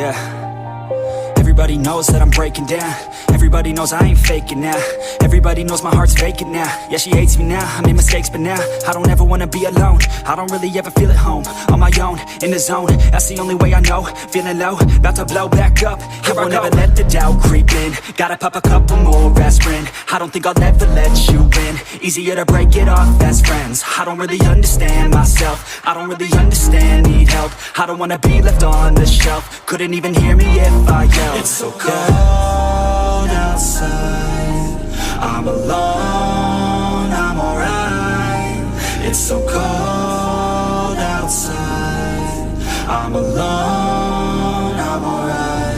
Yeah. Everybody knows that I'm breaking down. Everybody knows I ain't faking now. Everybody knows my heart's vacant now. Yeah, she hates me now, I made mistakes but now I don't ever wanna be alone. I don't really ever feel at home. On my own, in the zone, that's the only way I know. Feeling low, about to blow back up. I won't ever let the doubt creep in. Gotta pop a couple more aspirin. I don't think I'll ever let you in. Easier to break it off best friends. I don't really understand myself. I don't really understand, need help. I don't wanna be left on the shelf. Couldn't even hear me if I yelled. It's so cold outside, I'm alone, I'm alright. It's so cold outside, I'm alone, I'm alright.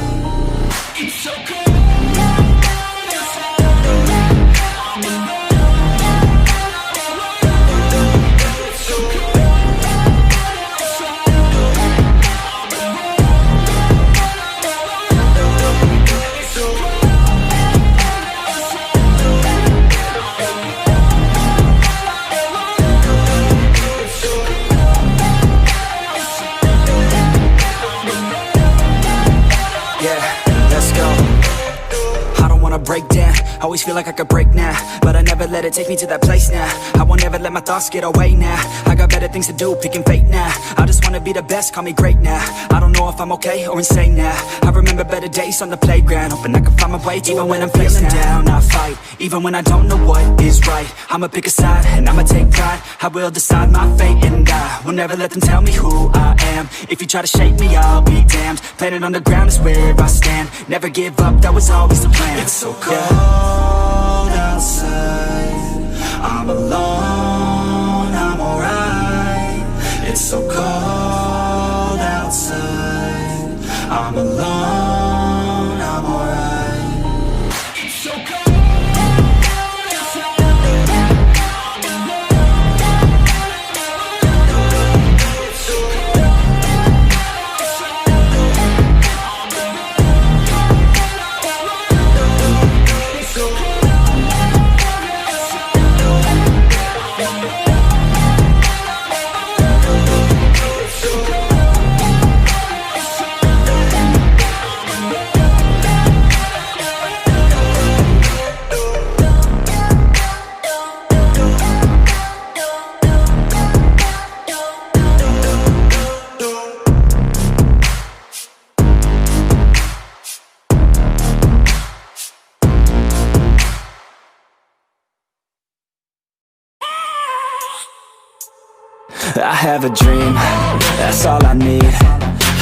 It's so cold outside, I'm alone. It's so cold outside, break down, always feel like I could break now, but I never let it take me to that place now. I won't ever let my thoughts get away now. I got better things to do, picking fate now. I just wanna be the best, call me great now. I don't know if I'm okay or insane now. I remember better days on the playground, hoping I can find my way even when I'm feeling down. I fight, even when I don't know what is right. I'ma pick a side, and I'ma take pride. I will decide my fate, and I will never let them tell me who I am. If you try to shake me, I'll be damned. Planet on the ground is where I stand. Never give up, that was always the plan. It's so cold outside, I'm alone, I'm alright. It's so cold outside, I'm alone, I'm alright. It's so cold outside, I'm alone. It's so cold outside, I'm I have a dream, that's all I need.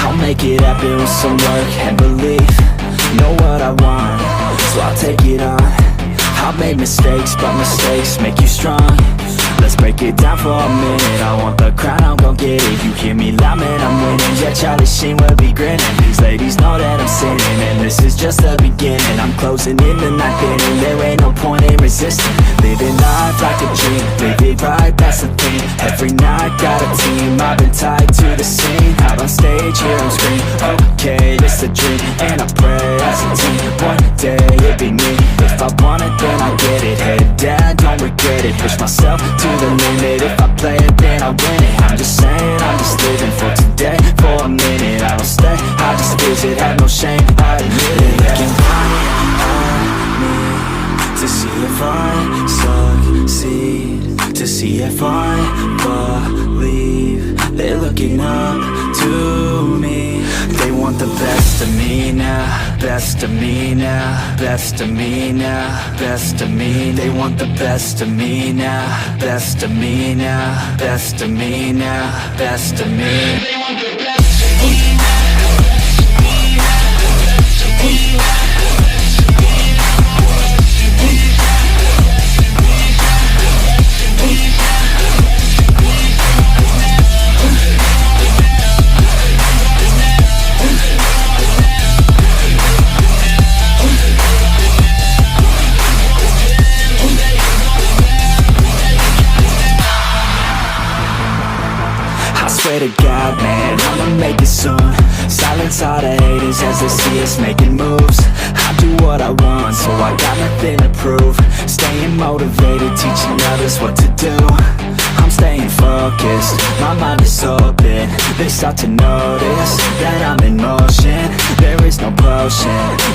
I'll make it happen with some work and belief. Know what I want, so I'll take it on. I've made mistakes, but mistakes make you strong. Let's break it down for a minute. I want the crown, I'm gon' get it. You hear me loud, man, I'm winning. Yeah, Charlie Sheen will be grinning. These ladies know that I'm sinning, and this is just the beginning. I'm closing in the night inning. There ain't no point in resisting. Living life like a dream, live it right, that's the thing. Every night got a team, I've been tied to the scene. Out on stage, here I'm screaming, okay, this a dream. And I pray as a team, one day it'll be me. If I want it, then I get it. Head down, don't regret it. Push myself to the limit. If I play it, then I win it. I'm just saying, I'm just living for today. For a minute, I don't stay, I just visit. Have no shame, I admit it. Looking right at me to see if I succeed, to see if I believe. They're looking up to me. They want the best of me now, best of me now, best of me now, best of me. They want the best of me now, best of me now, best of me now, best of me. They want the best of me now. Swear to God, man, I'ma make it soon. Silence all the haters as they see us making moves. I do what I want, so I got nothing to prove. Staying motivated, teaching others what to do. I'm staying focused, my mind is open. They start to notice that I'm in motion. There is no potion,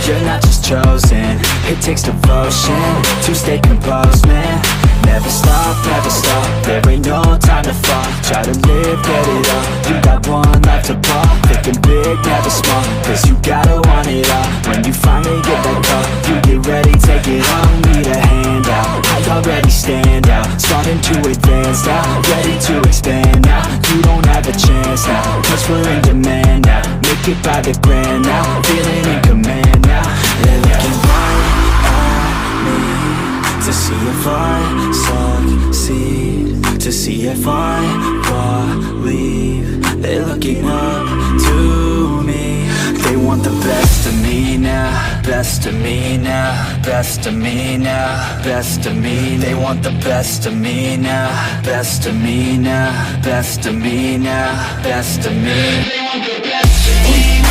you're not just chosen. It takes devotion to stay composed, man. Never stop, there ain't no time to fall. Try to live, get it up, you got one life to ball. Thinking big, never small, cause you gotta want it all. When you finally get that call, you get ready, take it on. Need a handout, I already stand out. Starting to advance now, ready to expand now. You don't have a chance now, cause we're in demand now. Make it by the grand now, feeling in command now. They're looking right at me to see if I succeed, to see if I believe. They're looking up to me. They want the best of me now, best of me now, best of me now, best of me. They want the best of me now, best of me now, best of me now, best of me. They want the best of me now.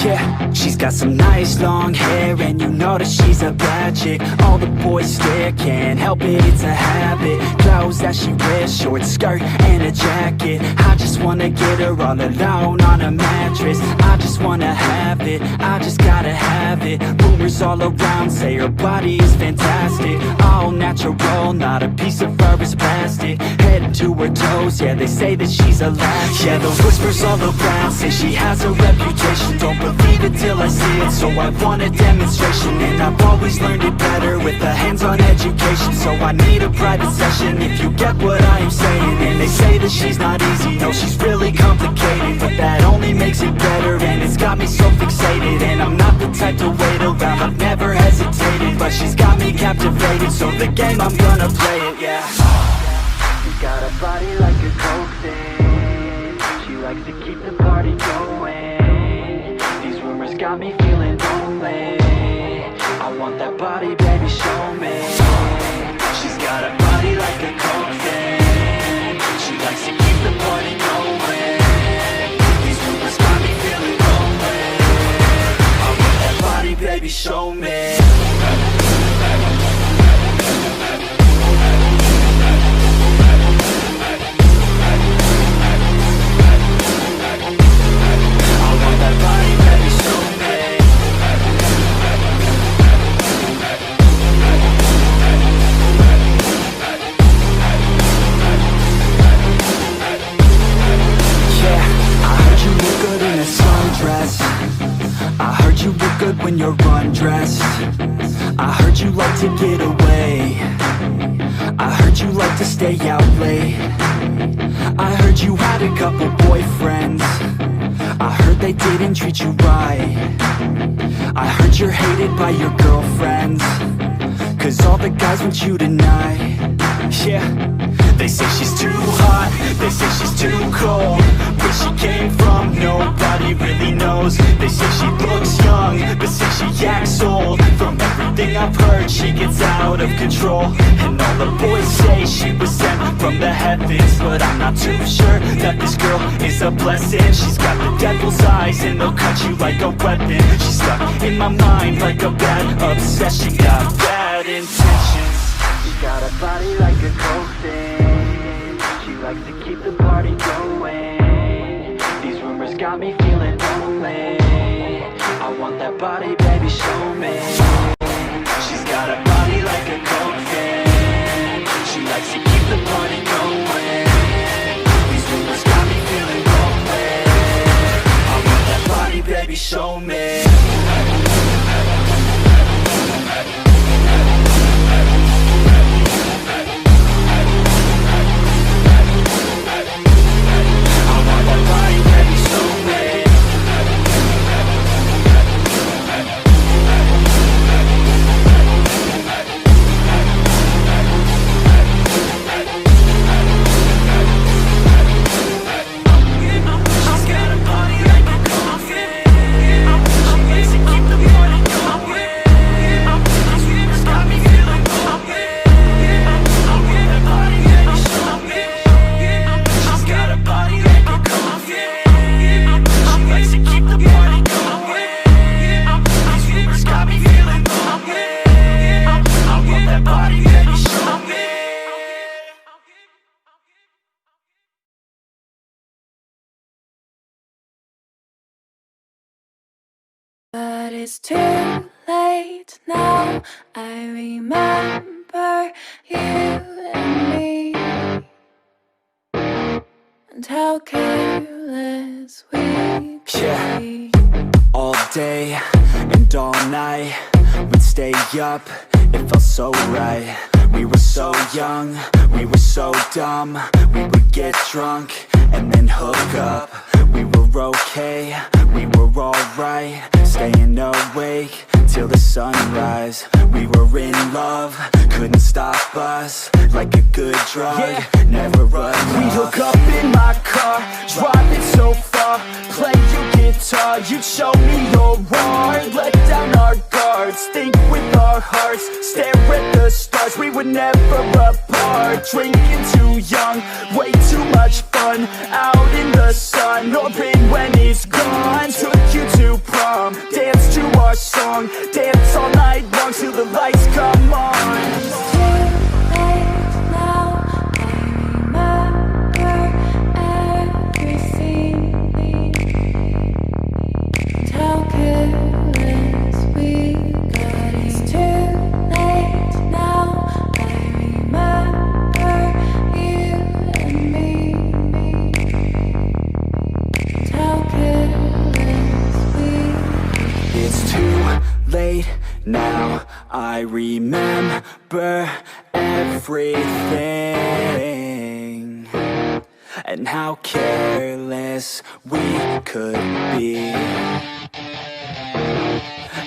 Yeah, she's got some nice long hair, and you know that she's a bad chick. All the boys stare, can't help it, it's a habit. Clothes that she wears, short skirt and a jacket. I just wanna get her all alone on a mattress. I just wanna have it, I just gotta have it. Rumors all around say her body is fantastic. All natural, not a piece of fur is plastic. Head to her toes, yeah, they say that she's a latch. Yeah, the whispers all around say she has a reputation. Don't believe it till I see it, so I want a demonstration. And I've always learned it better with a hands-on education. So I need a private session if you get what I am saying. And they say that she's not easy, no, she's really complicated. But that only makes it better, and it's got me so fixated. And I'm not the type to wait around, I've never hesitated. But she's got me captivated, so the game, I'm gonna play it, yeah. She's got a body like a coke thing. She likes to keep the party going. Got me feeling lonely. I want that body, baby, show me. She's got a body like a coke thing. She likes to keep the party going. These rumors got me feeling lonely. I want that body, baby, show me. When you're undressed, I heard you like to get away. I heard you like to stay out late. I heard you had a couple boyfriends. I heard they didn't treat you right. I heard you're hated by your girlfriends, cause all the guys want you tonight. Yeah, they say she's too hot, they say she's too cold. Where she came from, nobody really knows. They say she looks young, but say she acts old. From everything I've heard, she gets out of control. And all the boys say she was sent from the heavens, but I'm not too sure that this girl is a blessing. She's got the devil's eyes and they'll cut you like a weapon. She's stuck in my mind like a bad obsession. Got bad intentions. She's got a body like a coke thing. She likes to keep the party going. These rumors got me feeling lonely. I want that body, baby, show me. She's got a body like a coke thing. She likes to keep the party going. These rumors got me feeling lonely. I want that body, baby, show me. It's too late now. I remember you and me, and how careless we could be. All day and all night, we'd stay up, it felt so right. We were so young, we were so dumb. We would get drunk and then hook up. We were okay, we were alright, staying awake till the sunrise. We were in love, couldn't stop us, like a good drug, never enough. We'd hook up in my car, driving so far, play your guitar, you'd show me your art. Let down our guards, think with our hearts, stare at the stars. We were never apart, drinking too young, way too much fun, out in the sun, or rain when it's gone. Took you to prom, dance to our song, dance all night long till the lights come on. It's too late now. I remember everything, and how careless we got. It's too late now. I remember you and me, and how careless we. It's too late now, I remember everything, and how careless we could be,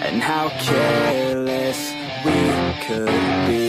and how careless we could be.